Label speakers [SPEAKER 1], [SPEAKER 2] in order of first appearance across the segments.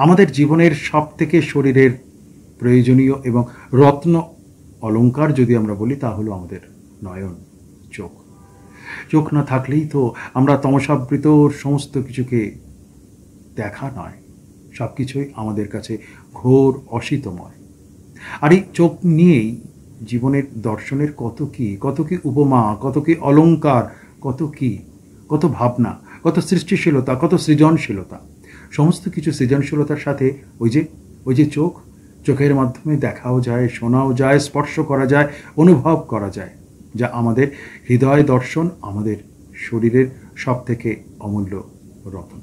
[SPEAKER 1] আমাদের জীবনের সবথেকে শরীরের প্রয়োজনীয় এবং রত্ন অলংকার যদি আমরা বলি তা হলো আমাদের নয়ন, চোখ। চোখ না থাকলেই তো আমরা তমসাবৃত সমস্ত কিছুকে দেখা নয়, সব কিছুই আমাদের কাছে ঘোর অসিতময়। আর এই চোখ নিয়েই জীবনের দর্শনের কত কি উপমা, কত কি অলংকার, কত ভাবনা, কত সৃষ্টিশীলতা, কত সৃজনশীলতা। সমস্ত কিছু সৃজনশীলতার সাথে ওই যে চোখের মাধ্যমে দেখাও যায়, শোনাও যায়, স্পর্শ করা যায়, অনুভব করা যায়, যা আমাদের হৃদয় দর্শন, আমাদের শরীরের সব থেকে অমূল্য রতন।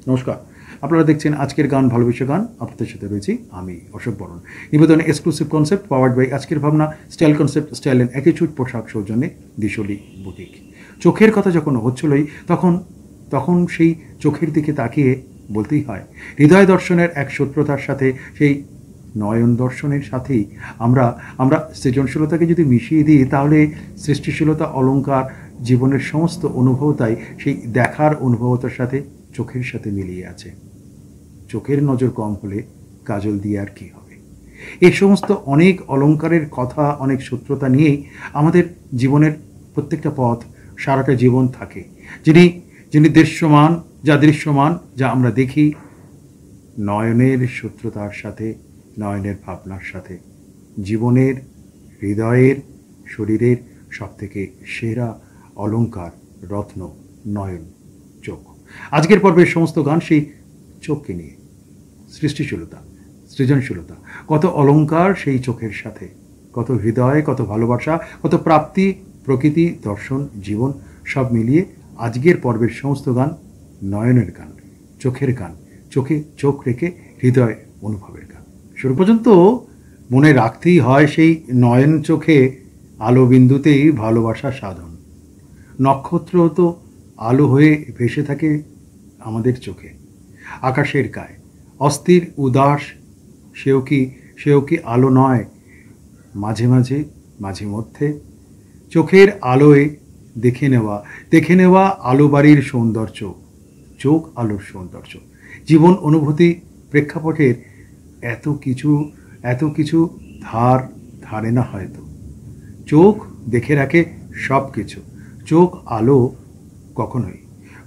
[SPEAKER 1] নমস্কার, আপনারা দেখছেন আজকের গান, ভালোবেসে গান। আপনাদের সাথে রয়েছি আমি অশোক বরণ। নিবেদনে এক্সক্লুসিভ কনসেপ্ট পাওয়ার্ড বাই আজকের ভাবনা, style concept, style and attitude পোশাক সৌজন্যে দিশলি বুটিক। চোখের কথা যখন হচ্ছিলই তখন সেই চোখের দিকে তাকিয়ে বলতেই হয়, হৃদয় দর্শনের এক সূত্রতার সাথে সেই নয়ন দর্শনের সাথেই আমরা সৃজনশীলতাকে যদি মিশিয়ে দিই, তাহলে সৃষ্টিশীলতা, অলংকার, জীবনের সমস্ত অনুভবতাই সেই দেখার অনুভবতার সাথে চোখের সাথে মিলিয়ে আছে। চোখের নজর কম হলে কাজল দিয়ে আর কি হবে? এই সমস্ত অনেক অলংকারের কথা, অনেক সূত্রতা নিয়েই আমাদের জীবনের প্রত্যেকটা পথ, সারাটা জীবন থাকে। যিনি দৃশ্যমান, যা আমরা দেখি, নয়নের সূত্রতার সাথে, নয়নের ভাবনার সাথে জীবনের, হৃদয়ের, শরীরের সবথেকে সেরা অলংকার, রত্ন, নয়ন, চোখ। আজকের পর্বের সমস্ত গান সেই চোখকে নিয়ে। সৃষ্টিশীলতা, সৃজনশীলতা, কত অলংকার সেই চোখের সাথে, কত হৃদয়, কত ভালোবাসা, কত প্রাপ্তি, প্রকৃতি, দর্শন, জীবন সব মিলিয়ে আজকের পর্বের সমস্ত গান নয়নের গান, চোখের গান, চোখে চোখ রেখে হৃদয় অনুভবের গান। শুরু পর্যন্ত মনে রাখতেই হয় সেই নয়ন চোখে আলো বিন্দুতেই ভালোবাসা সাধন। নক্ষত্র তো আলো হয়ে ভেসে থাকে আমাদের চোখে। আকাশের গায়ে অস্থির উদাস সেও কি আলো নয়? মাঝে মধ্যে চোখের আলোয় দেখে নেওয়া আলো বাড়ির সৌন্দর্য, চোখ আলোর সৌন্দর্য, জীবন অনুভূতি, প্রেক্ষাপটের এত কিছু ধারে না হয়তো। চোখ দেখে রাখে সব কিছু। চোখ আলো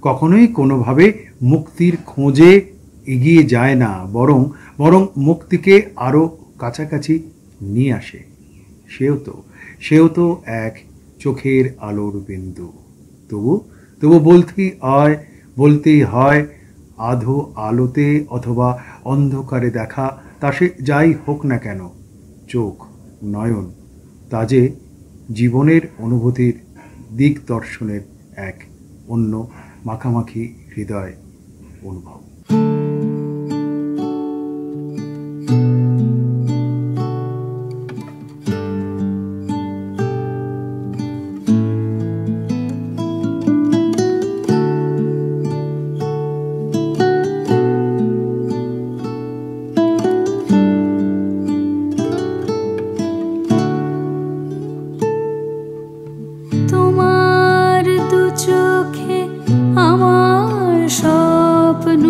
[SPEAKER 1] কখনোই কোনোভাবে মুক্তির খোঁজে এগিয়ে যায় না, বরং মুক্তিকে আরও কাছাকাছি নিয়ে আসে। সেও তো এক চোখের আলোর বিন্দু। তবু বলতেই হয় আধো আলোতে অথবা অন্ধকারে দেখা, তা সে যাই হোক না কেন, চোখ, নয়ন, তা যে জীবনের অনুভূতির, দিক দর্শনের এক অন্য মাখামাখি হৃদয় অনুভব।
[SPEAKER 2] তোমার দু চোখে আমার স্বপ্ন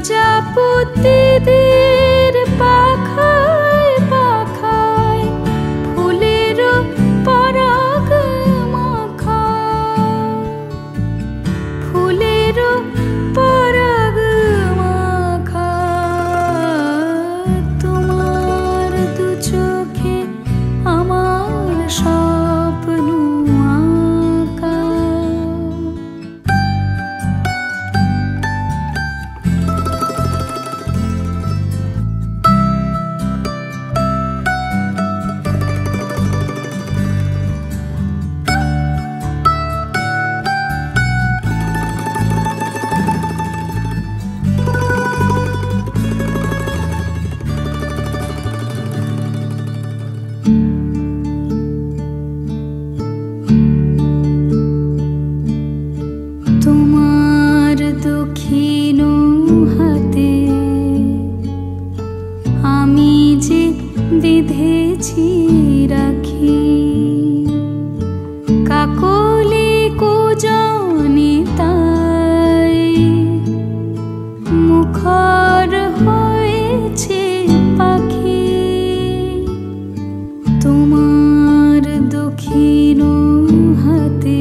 [SPEAKER 2] প্রজাপতিদের পাখায় পাখায় ফুলের পরাগ মাখা, ফুলের পরাগ মাখা। তোমার দু চোখে আমার স্বপ্ন আঁকা। তোমার দক্ষিণ হাতে আমি যে বেঁধেছি রাখি, কাকলি কুজনে তাই মুখর হয়েছে পাখি। তোমার দক্ষিণ হাতে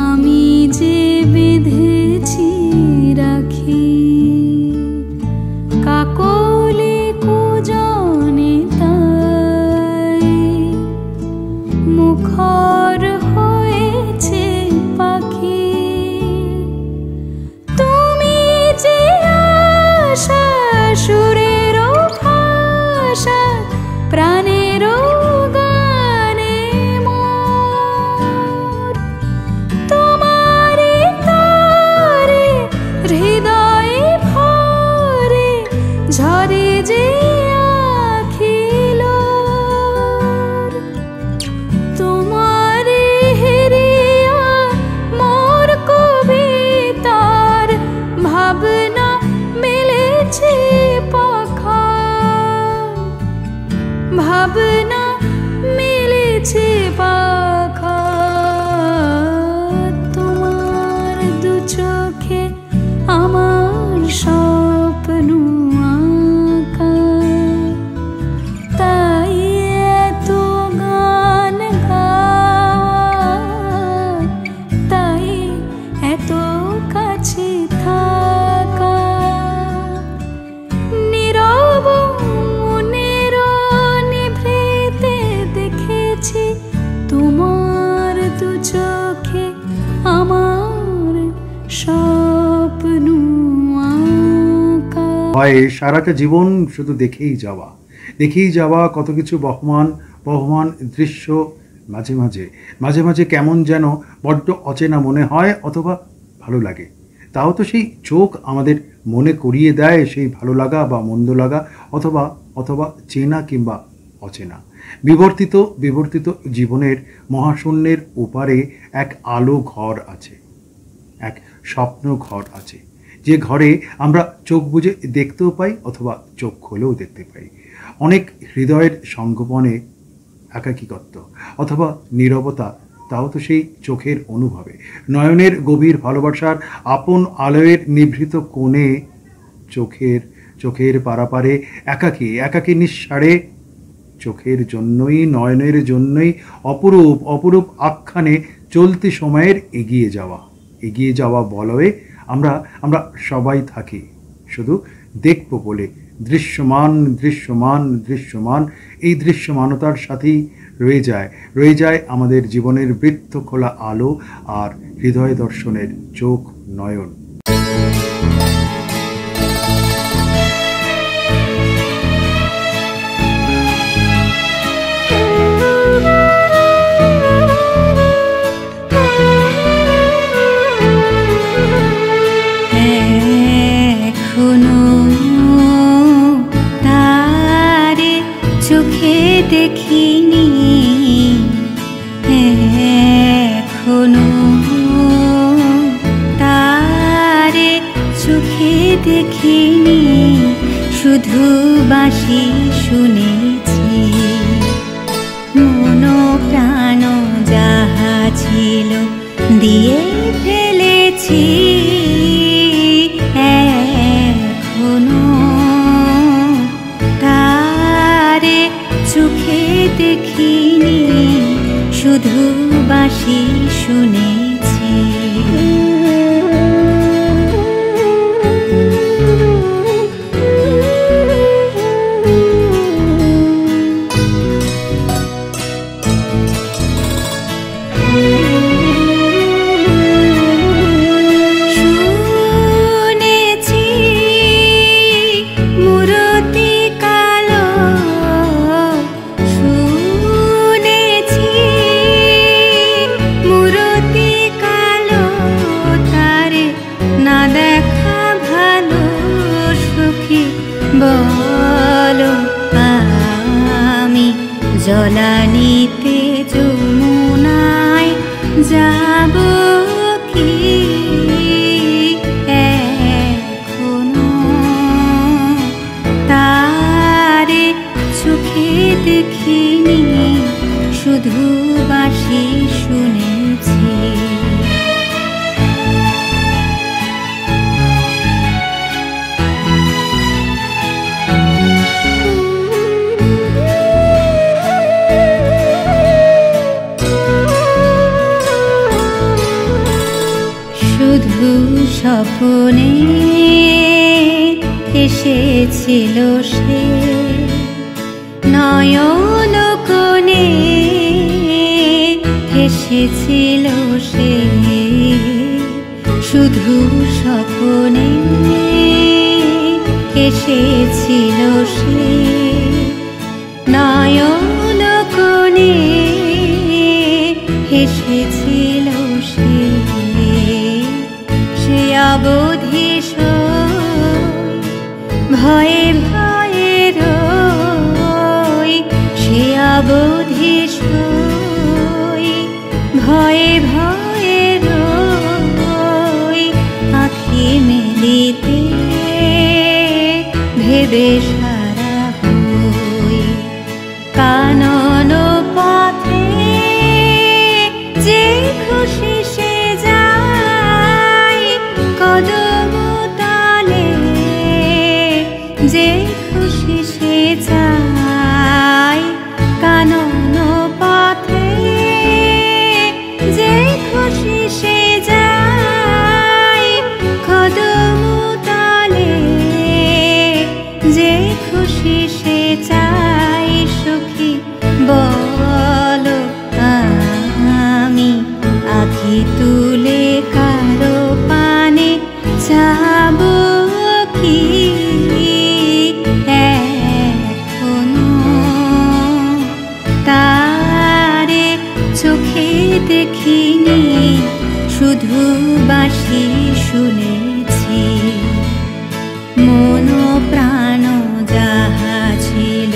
[SPEAKER 2] আমি যে বেঁধেছি রাখি, কাকলি কুজনে তাই মুখর হয়েছে পাখি। তুমি যে আশা সুরের ভাষা প্রাণের গানে মোর, তোমারে তারে হৃদয়ে ভরে ঝরে যে আখিল। তোমারে হেরিয়া মোর কবিতার ভাবনা মেলেছে পাখা, ভাবনা মেলেছে পাখা। তোমার দু চোখে আমার স্বপ্ন আঁকা। তাই এত গান গাওয়া, তাই এত কাছে থাকা। নীরব মনের নিভৃতে দেখেছি তোমার দু চোখে আমার স্বপ্ন আঁকা।
[SPEAKER 1] হয় সারাটা জীবন শুধু দেখেই যাওয়া, দেখেই যাওয়া কত কিছু বহমান বহমান দৃশ্য। মাঝে মাঝে মাঝে মাঝে কেমন যেন বড্ড অচেনা মনে হয় অথবা ভালো লাগে। তাও তো সেই চোখ আমাদের মনে করিয়ে দেয় সেই ভালো লাগা বা মন্দ লাগা, অথবা অথবা চেনা কিংবা অচেনা। বিবর্তিত বিবর্তিত জীবনের মহাশূন্যের ওপারে এক আলো ঘর আছে, এক স্বপ্ন ঘর আছে, যে ঘরে আমরা চোখ বুজে দেখতেও পাই অথবা চোখ খুলেও দেখতে পাই। অনেক হৃদয়ের সঙ্গোপনে একাকিকত্ব অথবা নীরবতা, তাও তো সেই চোখের অনুভবে। নয়নের গভীর ভালোবাসার আপন আলোয়ের নিভৃত কোণে চোখের পারাপারে একাকী একাকী নিঃসাড়ে চোখের জন্যই নয়নের জন্যই অপরূপ অপরূপ আখ্যানে চলতি সময়ের এগিয়ে যাওয়া বলয়ে আমরা সবাই থাকি শুধু দেখব বলে। দৃশ্যমান দৃশ্যমান দৃশ্যমান, এই দৃশ্যমানতার সাথেই রয়ে যায় আমাদের জীবনের বৃত্ত খোলা আলো আর হৃদয় দর্শনের চোখ নয়ন।
[SPEAKER 2] চোখে দেখিনি এখনো, তারে চোখে দেখিনি, শুধু বাঁশি শুনেছি। মন প্রাণ যাহা ছিল দিয়ে ফেলেছি, শুধু বাঁশি শুনেছি। বলো আমি জলানিতে যমুনায় যাব কি এখনো? তারে চোখে দেখিনি, শুধু বাঁশি শুনেছি। শুধু স্বপ্নে এসেছিল সে, নয়ন কোণে এসেছিল সে। শুধু স্বপ্নে এসেছিল সে, নয়ন কোণে এসেছিল সে। সে অবধি ভয়ে ভয়ে রই, সে অবধি ভয়ে ভয়ে রই। আঁখি মেলিতে ভেবে সারা হই, কানন পথে যে খুশি সে যায়, কদম তলে যে খুশি সে যায়। কানন পথে যে খুশি সে যায়, কদম তলে যে খুশি সে চায়। সখী বলো আমি আঁখি তুলে কারো পানে যাব কি এখনো? তারে চোখে দেখিনি, শুধু বাঁশি শুনেছি। মন প্রাণ যাহা ছিল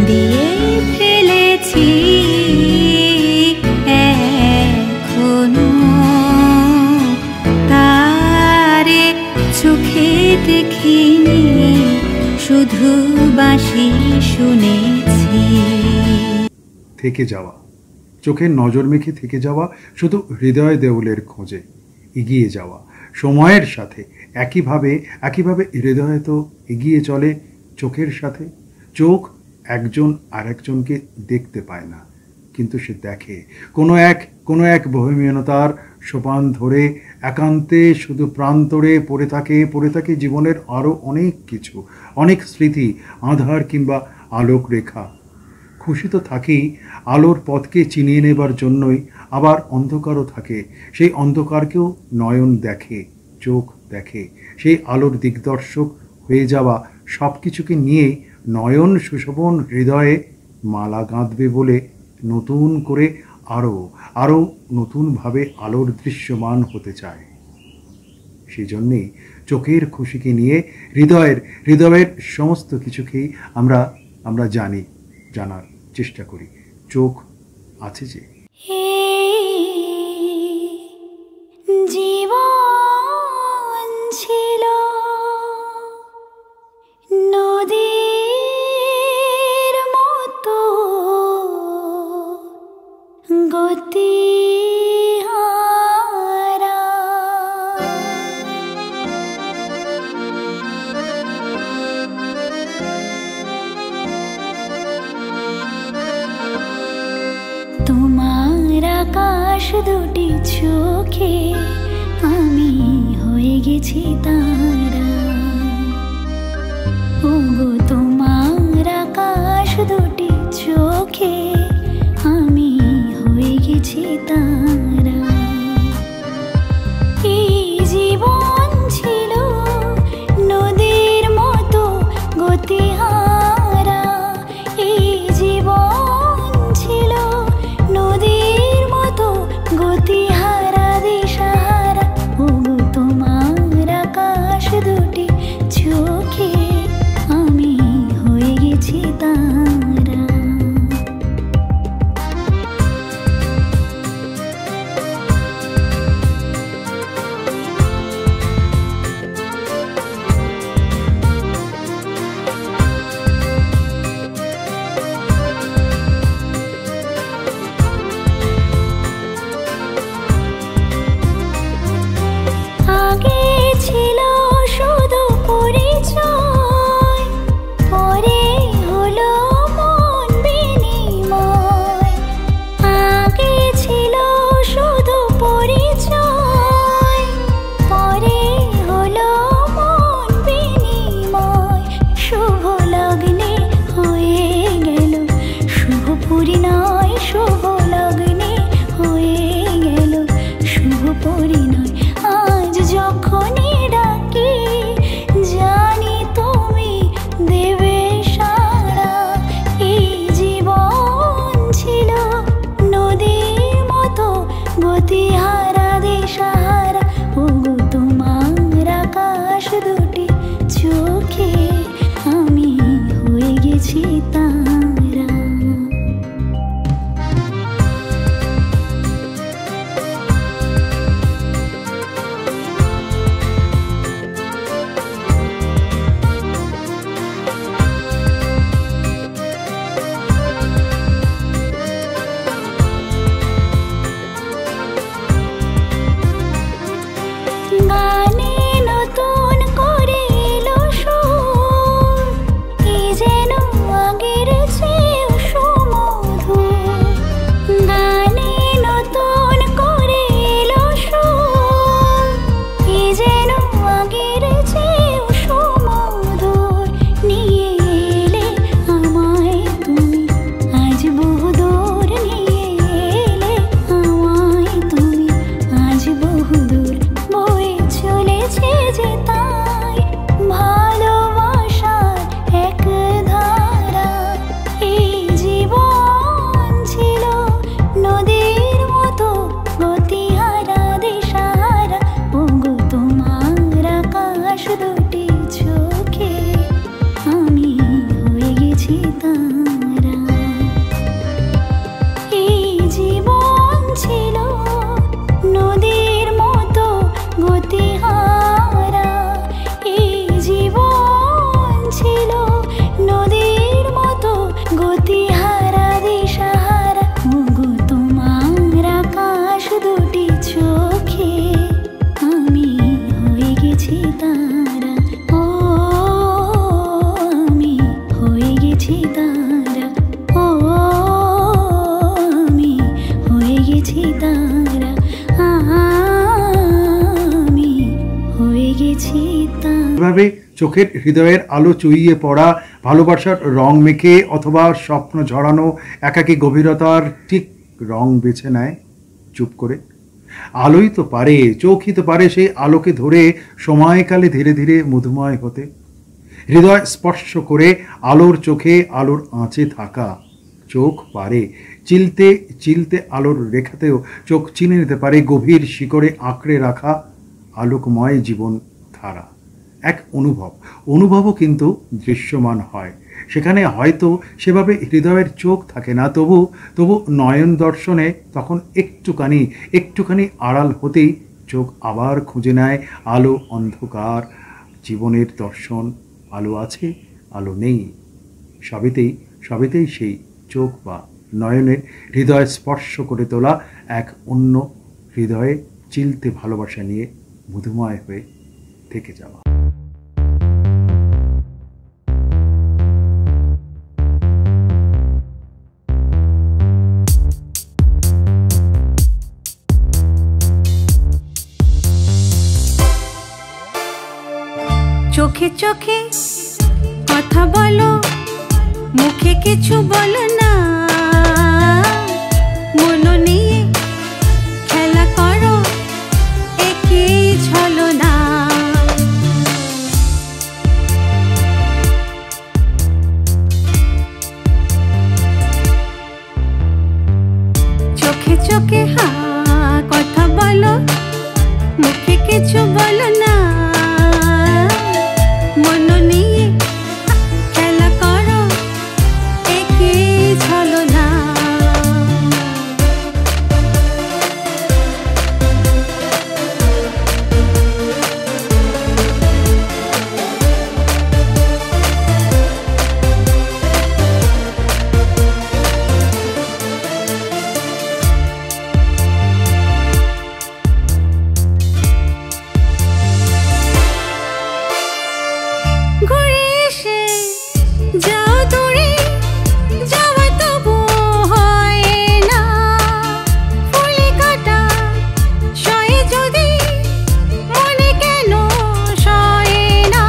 [SPEAKER 2] দিয়ে ফেলেছি এখনো। তারে চোখে দেখিনি, শুধু বাঁশি শুনেছি।
[SPEAKER 1] থেকে যাওয়া, চোখের নজর মেখে থেকে যাওয়া, শুধু হৃদয় দেউলের খোঁজে এগিয়ে যাওয়া সময়ের সাথে। একইভাবে হৃদয় তো এগিয়ে চলে চোখের সাথে। চোখ একজন আরেকজনকে দেখতে পায় না, কিন্তু সে দেখে কোনো এক বহিমীনতার সোপান ধরে একান্তে শুধু প্রান্তরে পড়ে থাকে জীবনের আরও অনেক কিছু, অনেক স্মৃতি, আধার কিংবা আলোক রেখা। খুশি তো থাকেই আলোর পথকে চিনিয়ে নেবার জন্যই, আবার অন্ধকারও থাকে। সেই অন্ধকারকেও নয়ন দেখে, চোখ দেখে। সেই আলোর দিগদর্শক হয়ে যাওয়া সব কিছুকে নিয়েই নয়ন সুশোভন হৃদয়ে মালা গাঁথবে বলে নতুন করে আরও নতুনভাবে আলোর দৃশ্যমান হতে চায়। সেই জন্যেই চোখের খুশিকে নিয়ে হৃদয়ের সমস্ত কিছুকেই আমরা জানার চেষ্টা করি। চোখ আছে যে
[SPEAKER 2] জীবন ছিল নদীর মতো গতি তোমার আকাশ দুটি চোখে আমি হয়ে গেছি তারা। ওগো তোমার আকাশ দুটি চোখে আমি হয়ে গেছি তারা। এই জীবন ছিল নদীর মতো গতিহারা, এই জীবন ছিল নদীর মতো গতিহারা দিশাহারা। ওগো তোমার আকাশ দুটি চোখে আমি হয়ে গেছি তারা। আগে ছিল শুধু পরিচয়, পরে হলো মন বিনিময়। আগে ছিল শুধু পরিচয়, পরে হলো মন বিনিময়। শুভ লগ্নে হয়ে গেল শুভ পরিণয়, শুভ লগ্নে হয়ে গেল শুভ পরিণয়। আজ যখনই ডাকি জানি তুমি দেবে সাড়া। এই জীবন ছিল নদীর মতো গতিহারা দিশাহারা। ওগো তোমার আকাশ দুটি চোখে আমি হয়ে গেছি তারা। গানে নতুন করে এলো সুর, এই যেন আগের চেয়েও সুমধুর। গানে নতুন করে এলো সুর, এই যেন আগের চেয়েও সুমধুর। নিয়ে এলে আমায় তুমি আজ বহুদূর, নিয়ে এলে আমায় তুমি আজ বহুদূর। বয়ে চলেছে যে তাই ভালোবাসার এক ধারা। এই জীবন ছিল নদীর মতো গতিহারা দিশাহারা। ওগো তোমার আকাশ দুটি চোখে আমি হয়ে গেছি তারা। এই জীবন ছিল নদীর মতো গতিহারা, এই জীবন ছিল নদীর মতো গতিহারা দিশাহারা। ওগো তোমার আকাশ দুটি চোখে আমি হয়ে গেছি তারা। ও আমি হয়ে গেছি তারা, ও আমি হয়ে গেছি তারা, আমি হয়ে গেছি তারা।
[SPEAKER 1] এভাবে চোখের হৃদয়ের আলো চুইয়ে পড়া, ভালোবাসার রং মেখে অথবা স্বপ্ন ঝরানো একাকী গভীরতার ঠিক রং বেছে নেয় চুপ করে। আলোই তো পারে, চোখই তো পারে সেই আলোকে ধরে সময়কালে ধীরে ধীরে মধুময় হতে। হৃদয় স্পর্শ করে আলোর চোখে আলোর আঁচে থাকা। চোখ পারে চিলতে চিলতে আলোর রেখাতেও চোখ চিনে নিতে পারে গভীর শিকড়ে আঁকড়ে রাখা আলোকময় জীবন ধারা। এক অনুভবও কিন্তু দৃশ্যমান হয়। সেখানে হয়তো সেভাবে হৃদয়ের চোখ থাকে না, তবু নয়ন দর্শনে তখন একটুখানি আড়াল হতেই চোখ আবার খুঁজে নেয় আলো অন্ধকার জীবনের দর্শন। আলো আছে, আলো নেই, সবেতেই সেই চোখ বা নয়নের হৃদয় স্পর্শ করে তোলা এক অন্য হৃদয়ে চিলতে ভালোবাসা নিয়ে মধুময় হয়ে থেকে যাওয়া।
[SPEAKER 2] চোখে চোখে কথা বলো, মুখে কিছু বলো না, মন নিয়ে খেলা করো, একই ছলনা। চোখে চোখে কথা বলো, মুখে কিছু বলো না, মন নিয়ে খেলা করো, একই ছলনা। ঘুরে এসে যাও দূরে, যাওয়া তবু হয় না, ফুলে কাটা সয়ে যদি মনে কেন সয়ে না।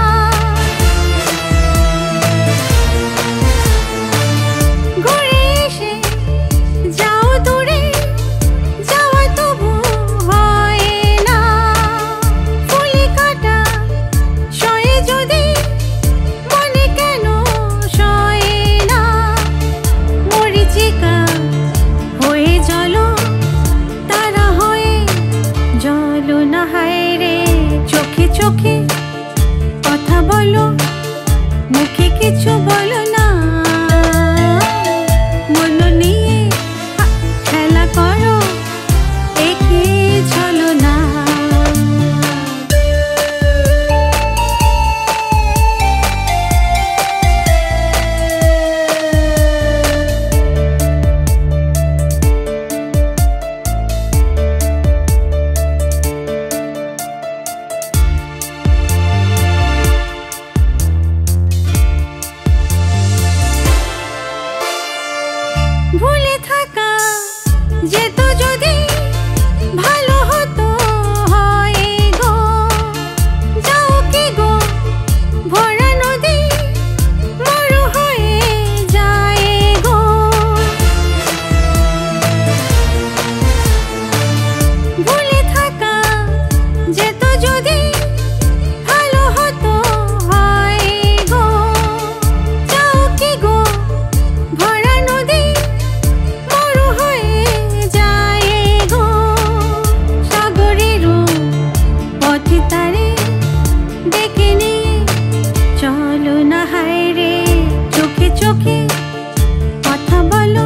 [SPEAKER 2] ঘুরে এসে যাও দূরে, যাওয়া তবু হয় না, ফুলে কাটা সয়ে যদি মনে কেন সয়ে না। মরিচিকা হয়ে জলো, তারা হয়ে জলো না, হায় রে। চোখে চোখে কথা বলো, মুখে কিছু বলো না, মন নিয়ে খেলা করো, একই ছলনা। ভুলে থাকা যেত যদি ভালো হতো হয় গো, যাও কি গো ভরা নদী মরু হয়ে যায় গো। ভুলে থাকা যেত যদি ভালো হতো হয় গো, যাও কি গো ভরা নদী মরু হয়ে যায় গো। সাগরেরও পথে তারে ডেকে নিয়ে চলো না, হায় রে। চোখে চোখে কথা বলো,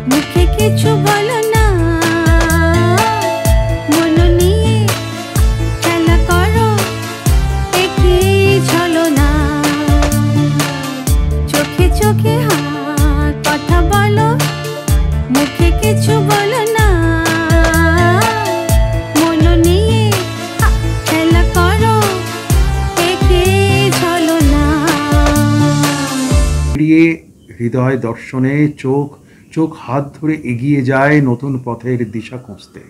[SPEAKER 2] মুখে কিছু বলো না, মন নিয়ে খেলা করো, একই ছলনা। চোখে চোখে কথা বলো, মুখে কিছু বলো না, মন নিয়ে খেলা করো, একই ছলনা।
[SPEAKER 1] প্রিয়ে হৃদয় দর্শনে চোখ চোখ হাত ধরে এগিয়ে যায় নতুন পথের দিশা খুঁজতে।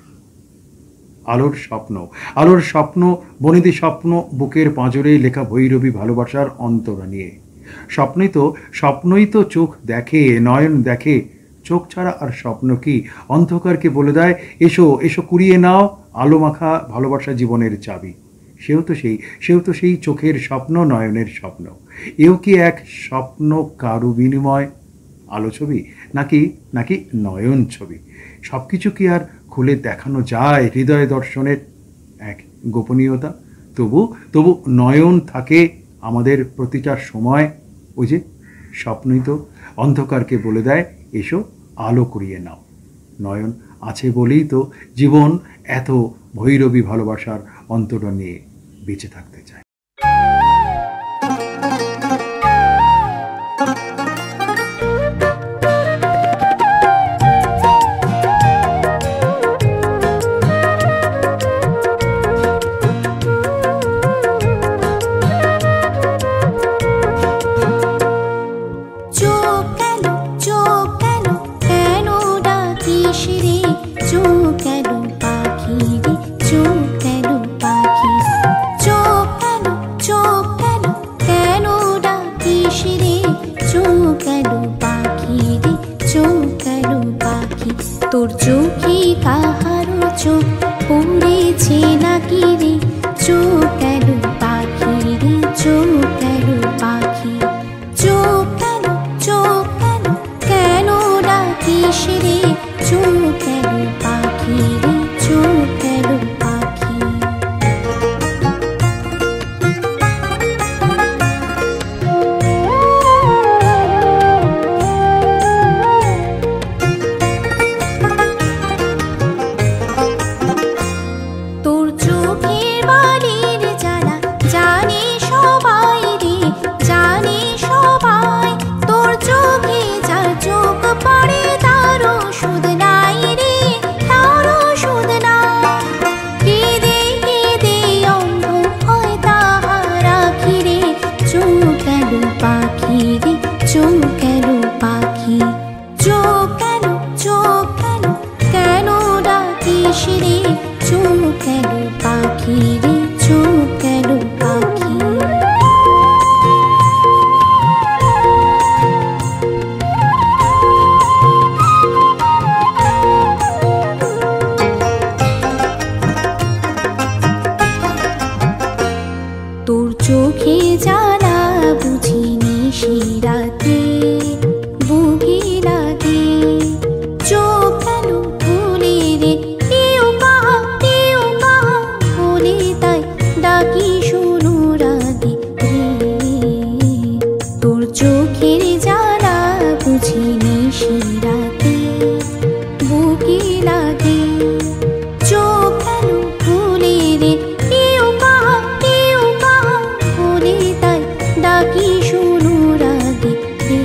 [SPEAKER 1] আলোর স্বপ্ন, আলোর স্বপ্ন, বনেদি স্বপ্ন, বুকের পাঁজরে লেখা ভৈরবী ভালোবাসার অন্তরা নিয়ে। স্বপ্নই তো চোখ দেখে, নয়ন দেখে, চোখ ছাড়া আর স্বপ্ন কি? অন্ধকারকে বলে দেয় এসো এসো কুড়িয়ে নাও, আলো মাখা ভালোবাসা জীবনের চাবি। সেও তো সেই চোখের স্বপ্ন, নয়নের স্বপ্ন। এও কি এক স্বপ্ন কারু বিনিময়? আলো ছবি নাকি নয়ন ছবি? সব কিছু কি আর খুলে দেখানো যায় হৃদয় দর্শনের এক গোপনীয়তা? তবু নয়ন থাকে আমাদের প্রতিটা সময়। ওই যে স্বপ্নই তো অন্ধকারকে বলে দেয় এসো আলো কুড়িয়ে নাও। নয়ন আছে বলেই তো জীবন এত ভৈরবী ভালোবাসার অন্তরা নিয়ে বেঁচে থাকতে চায়।
[SPEAKER 2] চোখ কেন
[SPEAKER 3] চোখ পড়েছে নাকি রে, চোখ কেন পাখি রে, চোখ কেন পাখি, চোখ কেন, চোখ কেন, কেন ডাকিস রে, চোখ কেন পাখি রে, চোখ কেন পাখি। তোর চোখের বালির জ্বালা জানে সবাই রে, জানে সবাই, তোর চোখে যার চোখ পড়ে তার ওষুধ নাই রে, তার ওষুধ নাই। কেঁদে কেঁদে অন্ধ হয় তাহার আখি রে, চোখ কেন পাখি রে, চোখ কেন পাখি, চোখ কেন, চোখ কেন, কেন ডাকিস রে, চোখ কেন পাখি রে, চোখ কেন পাখি। তোর চোখে জ্বালা বুঝিনি শিরাতে, বুকে লাগে, চোখ কেন ভুলে রে, কেউ কাহা, কেউ কাহা বলে তাই ডাকি শুনো রাগে রে। তোর চোখের জ্বালা বুঝিনি শিরাতে, বুকে লাগে, চোখ কেন ভুলে রে, কেউ কাহা, কেউ কাহা বলে তাই ডাকি শুনো রাগে রে।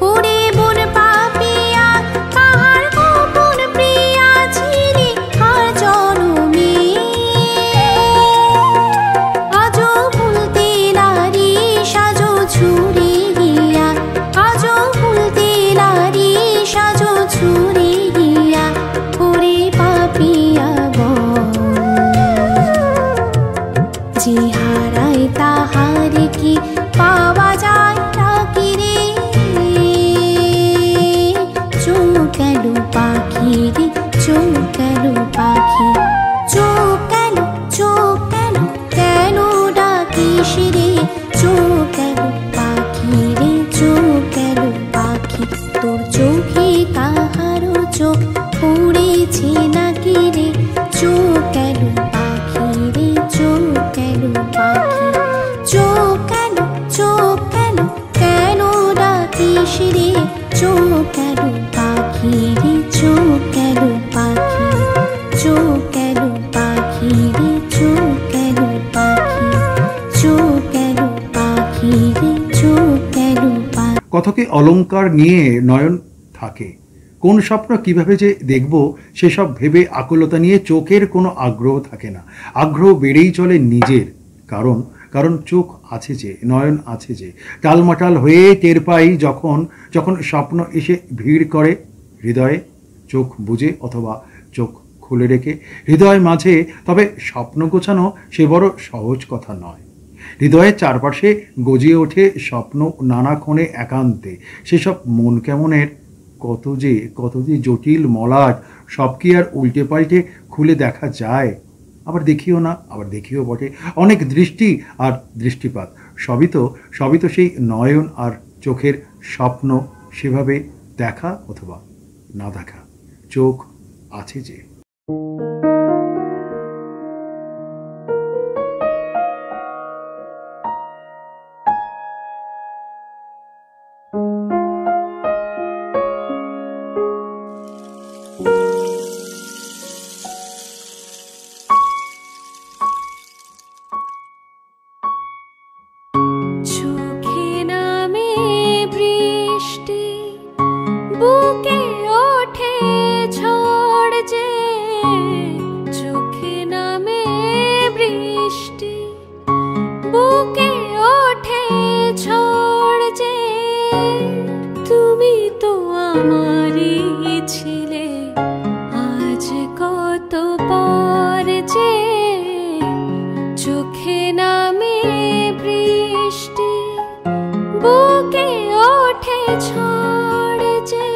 [SPEAKER 3] ওরে বোন পাপিয়া, কাহার গোপন প্রিয়া ছিলি আর জনমে, আজও ভুলতে নারী সাজো ছুড়ে গিয়া, আজও ভুলতে নারী সাজো ছুড়ে গিয়া। ওরে পাপিয়া বল, যে হারায় তাহার কি পাওয়া যায় নাকি রে, চোখ কেন পাখি রে, চোখ কেন পাখি, চোখ কেন, চোখ কেন, কেন ডাকিস রে, চোখ কেন পাখি রে, চোখ কেন পাখি। তোর চোখে কাহারো চোখ পড়েছে নাকি রে, চোখ কেন পাখি রে, চোখ কেন পাখি, চোখ কেন, চোখ কেন, কেন ডাকিস রে, চোখ কেন পাখি রে, চোখ কেন পাখি, চোখ কেন পাখি রে, চোখ কেন পাখি, চোখ কেন পাখি রে, চোখ কেন পাখি।
[SPEAKER 1] কথকে অলংকার নিয়ে নয়ন থাকে, কোন স্বপ্ন কিভাবে যে দেখব সেসব ভেবে আকুলতা নিয়ে চোখের কোনো আগ্রহ থাকে না, আগ্রহ বেড়েই চলে নিজের, কারণ কারণ চোখ আছে যে, নয়ন আছে যে। টালমাটাল হয়ে টের পাই যখন যখন স্বপ্ন এসে ভিড় করে হৃদয়ে, চোখ বুজে অথবা চোখ খুলে রেখে হৃদয় মাঝে, তবে স্বপ্ন গোছানো সে বড় সহজ কথা নয়। হৃদয়ের চারপাশে গজিয়ে ওঠে স্বপ্ন নানা ক্ষণে একান্তে, সেসব মন কেমনের কত যে জটিল মলাট, সব কি আর উল্টে পাল্টে খুলে দেখা যায়? আবার দেখিও না, আবার দেখিও বটে। অনেক দৃষ্টি আর দৃষ্টিপাত, সবই তো সেই নয়ন আর চোখের স্বপ্ন, সেভাবে দেখা অথবা না দেখা। চোখ আছে যে।
[SPEAKER 2] চোখে নামে বৃষ্টি, বুকে ওঠে ঝড় যে, চোখে নামে বৃষ্টি, বুকে ওঠে ঝড় যে, তুমি তো আমারই ছিলে, আজ কত পর যে, চোখে নামে বৃষ্টি, বুকে ওঠে ঝড় যে,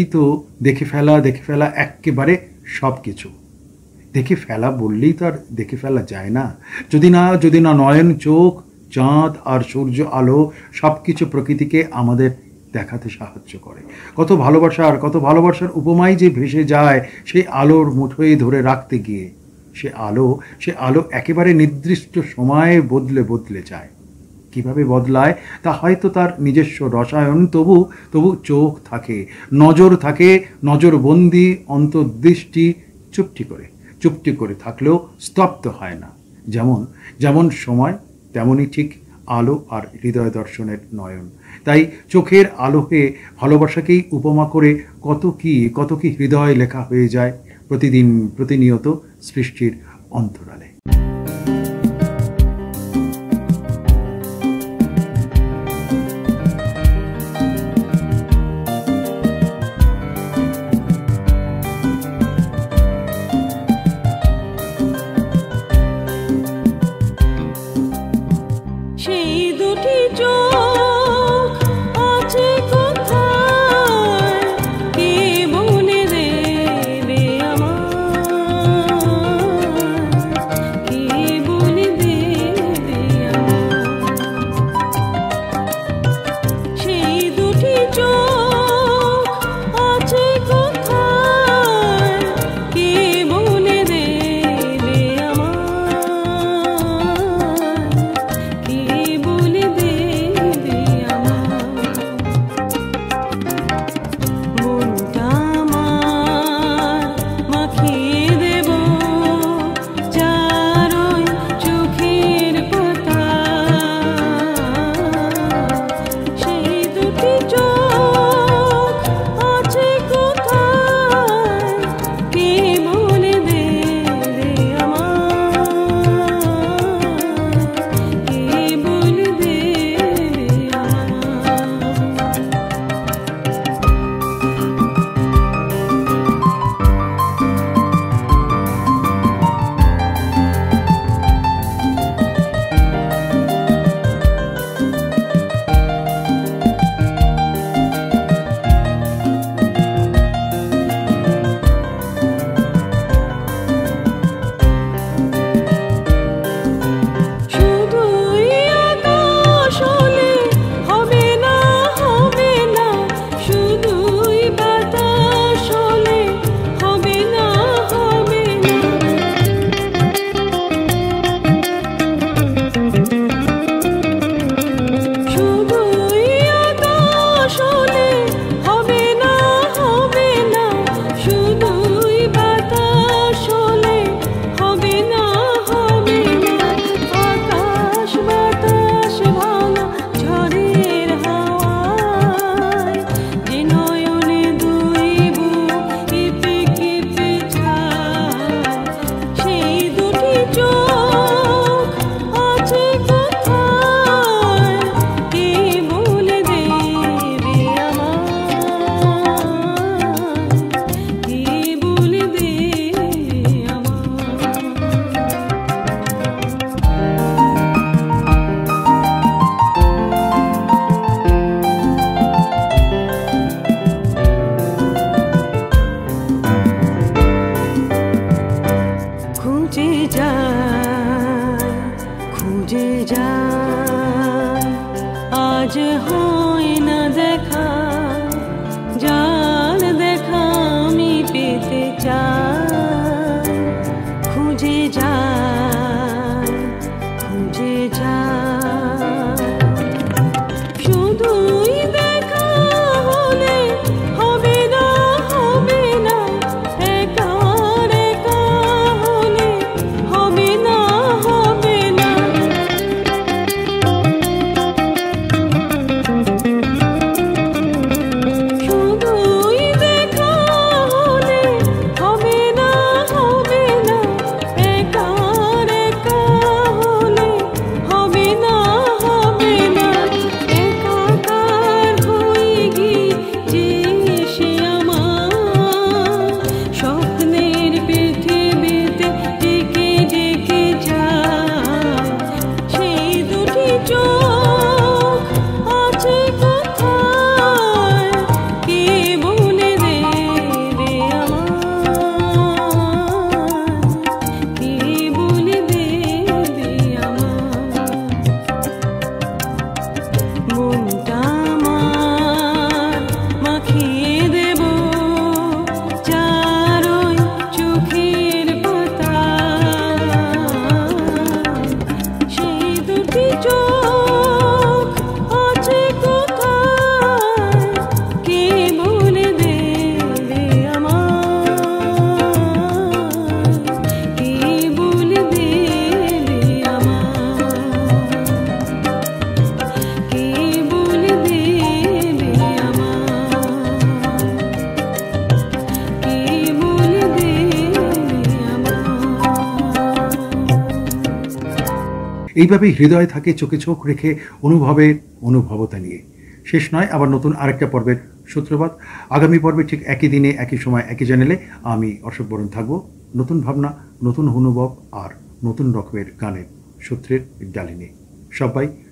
[SPEAKER 1] বললেই তো দেখে ফেলা একেবারে সব কিছু। দেখে ফেলা বললেই তো আর দেখে ফেলা যায় না, যদি না নয়ন, চোখ, চাঁদ আর সূর্য আলো সব কিছু প্রকৃতিকে আমাদের দেখাতে সাহায্য করে। কত ভালোবাসার উপমাই যে ভেসে যায় সেই আলোর মুঠোয় ধরে রাখতে গিয়ে। সে আলো একেবারে নির্দিষ্ট সময়ে বদলে যায়। কিভাবে বদলায় তা হয়তো তার নিজস্ব রসায়ন, তবু চোখ থাকে, নজর থাকে, নজরবন্দি, অন্তর্দৃষ্টি চুপটি করে থাকলেও স্তব্ধ হয় না। যেমন সময় তেমনই ঠিক আলো আর হৃদয় দর্শনের নয়ন। তাই চোখের আলোকে ভালোবাসাকেই উপমা করে কত কি হৃদয় লেখা হয়ে যায় প্রতিনিয়ত সৃষ্টির অন্তরালে। এইভাবেই হৃদয় থাকে চোখে চোখ রেখে অনুভবের অনুভবতা নিয়ে। শেষ নয়, আবার নতুন আরেকটা পর্বের সূত্রপাত। আগামী পর্বে ঠিক একই দিনে একই সময় একই চ্যানেলে আমি অশোক বরণ থাকবো, নতুন ভাবনা, নতুন অনুভব আর নতুন রকমের গানের সূত্রের ডালি নিয়ে।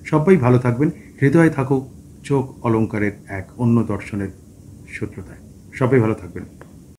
[SPEAKER 1] সবাই ভালো থাকবেন। হৃদয়ে থাকুক চোখ অলংকারের এক অন্য দর্শনের সূত্রতায়। সবাই ভালো থাকবেন।